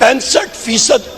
65%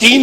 3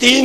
3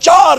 4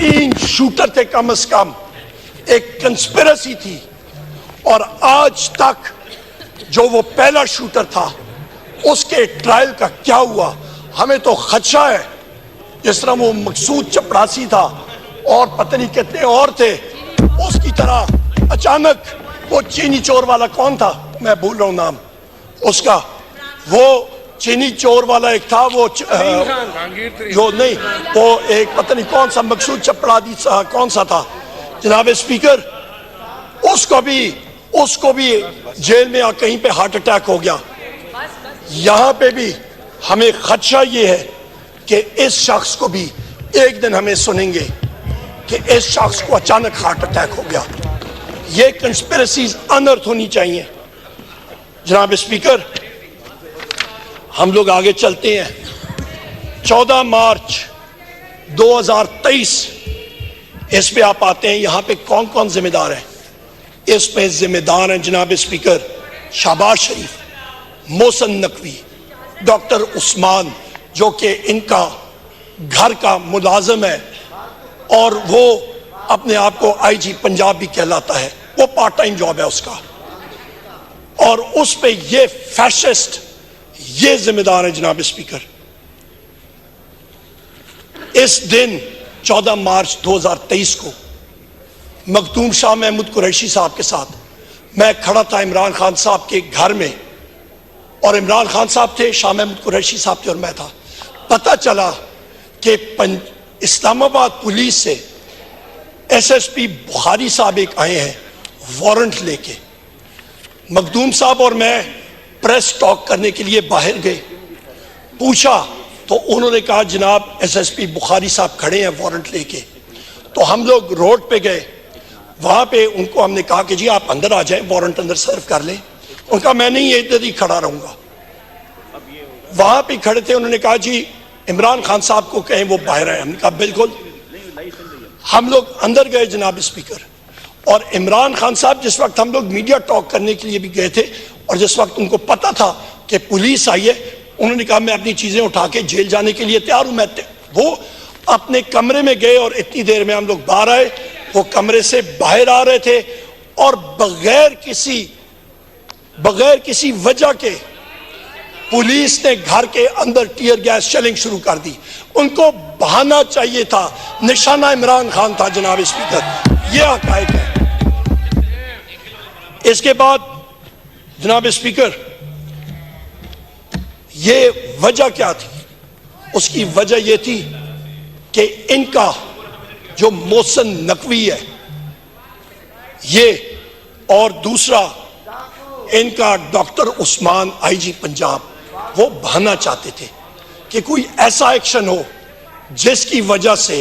3 shooter थे कम से कम, एक कंस्पिरेसी थी। और आज तक जो वो पहला शूटर था उसके ट्रायल का क्या हुआ, हमें तो खदशा है। जिस तरह वो मकसूद चपरासी था और पता नहीं कितने और थे, उसकी तरह अचानक वो चीनी चोर वाला कौन था, मैं भूल रहा हूं नाम उसका, वो चीनी चोर वाला एक था, वो जो नहीं, वो एक पता नहीं कौन सा मकसूद चपरासी कौन सा था जनाब स्पीकर, उसको भी जेल में या कहीं पे हार्ट अटैक हो गया। यहां पे भी हमें खदशा ये है कि इस शख्स को भी एक दिन हमें सुनेंगे कि इस शख्स को अचानक हार्ट अटैक हो गया। ये कंस्पिरेसीज अनर्थ होनी चाहिए। जनाब स्पीकर, हम लोग आगे चलते हैं। 14 मार्च 2023 इस पे आप आते हैं, यहां पे कौन कौन जिम्मेदार है? इस पे जिम्मेदार हैं जनाब स्पीकर शहबाज शरीफ, मोहसिन नकवी, डॉक्टर उस्मान जो कि इनका घर का मुलाजिम है और वो अपने आप को आईजी पंजाब भी कहलाता है, वो पार्ट टाइम जॉब है उसका, और उस पे ये फैशिस्ट ये जिम्मेदार है जनाब स्पीकर। इस दिन 14 मार्च 2023 को मखदूम शाह महमूद कुरैशी साहब के साथ मैं खड़ा था इमरान खान साहब के घर में, और इमरान खान साहब थे, शाह महमूद कुरैशी साहब थे और मैं था। पता चला कि इस्लामाबाद पुलिस से एसएसपी बुखारी साहब एक आए हैं वारंट लेके। मखदूम साहब और मैं प्रेस टॉक करने के लिए बाहर गए, पूछा तो उन्होंने कहा जनाब एसएसपी बुखारी साहब खड़े हैं वारंट लेके। तो हम लोग रोड पे गए, वहां पे उनको हमने कहा कि जी आप अंदर आ जाएं, वारंट अंदर सर्व कर लें। उनका मैं नहीं इधर ही खड़ा रहूंगा। वहां पे खड़े थे, उन्होंने कहा जी इमरान खान साहब को कहें वो बाहर आए। हमने कहा बिल्कुल। हम लोग अंदर गए जनाब स्पीकर, और इमरान खान साहब जिस वक्त हम लोग मीडिया टॉक करने के लिए भी गए थे और जिस वक्त उनको पता था कि पुलिस आई है, उन्होंने कहा मैं अपनी चीजें उठा के जेल जाने के लिए तैयार हूं। वो अपने कमरे में गए और इतनी देर में हम लोग बाहर आए। वो कमरे से बाहर आ रहे थे और बगैर किसी वजह के पुलिस ने घर के अंदर टीयर गैस शेलिंग शुरू कर दी। उनको बहाना चाहिए था, निशाना इमरान खान था जनाब स्पीकर, यह हकायक है। इसके बाद जनाब स्पीकर ये वजह क्या थी? उसकी वजह यह थी कि इनका जो मोहसिन नकवी है ये, और दूसरा इनका डॉक्टर उस्मान आईजी पंजाब, वो बहाना चाहते थे कि कोई ऐसा एक्शन हो जिसकी वजह से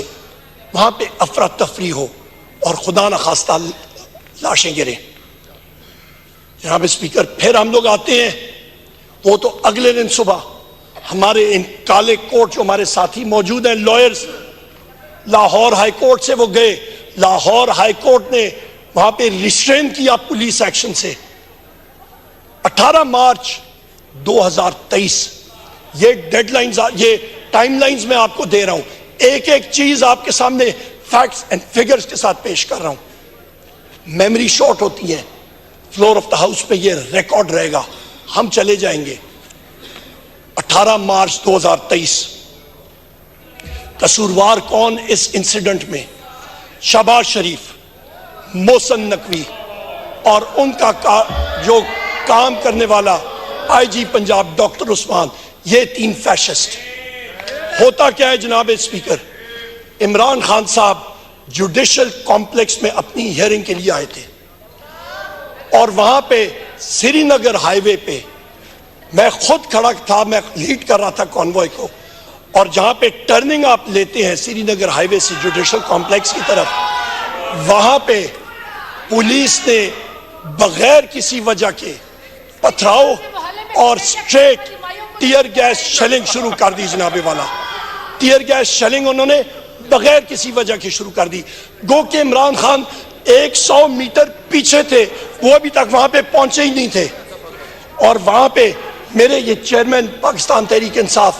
वहां पे अफरा तफरी हो और खुदा न खास्ता लाशें गिरे। जनाब स्पीकर, फिर हम लोग आते हैं, वो तो अगले दिन सुबह हमारे इन काले कोट जो हमारे साथी मौजूद हैं लॉयर्स, लाहौर हाई कोर्ट से वो गए। लाहौर हाई कोर्ट ने वहां पे रिस्ट्रेन किया पुलिस एक्शन से। 18 मार्च 2023 ये डेडलाइंस, ये टाइमलाइंस मैं आपको दे रहा हूं, एक एक चीज आपके सामने फैक्ट्स एंड फिगर्स के साथ पेश कर रहा हूं। मेमोरी शॉर्ट होती है, फ्लोर ऑफ द हाउस पे ये रिकॉर्ड रहेगा, हम चले जाएंगे। 18 मार्च 2023 कसूरवार कौन इस इंसिडेंट में? शहबाज शरीफ, मोहसिन नकवी और उनका जो काम करने वाला आईजी पंजाब डॉक्टर उस्मान, ये 3 फैशिस्ट। होता क्या है जनाब स्पीकर, इमरान खान साहब जुडिशल कॉम्प्लेक्स में अपनी हियरिंग के लिए आए थे और वहां पे श्रीनगर हाईवे पे मैं खुद खड़ा था, मैं लीड कर रहा था कॉन्वॉय को, और जहां पे टर्निंग आप लेते हैं श्रीनगर हाईवे से जुडिशल कॉम्प्लेक्स की तरफ, वहां पे पुलिस ने बगैर किसी वजह के पथराव और स्ट्रेट टीयर गैस शेलिंग शुरू कर दी। जनाबे वाला टीयर गैस शेलिंग उन्होंने बगैर किसी वजह के शुरू कर दी। गो के इमरान खान 100 मीटर पीछे थे, वो अभी तक वहां पे पहुंचे ही नहीं थे। और वहां पे मेरे ये चेयरमैन पाकिस्तान तहरीक इंसाफ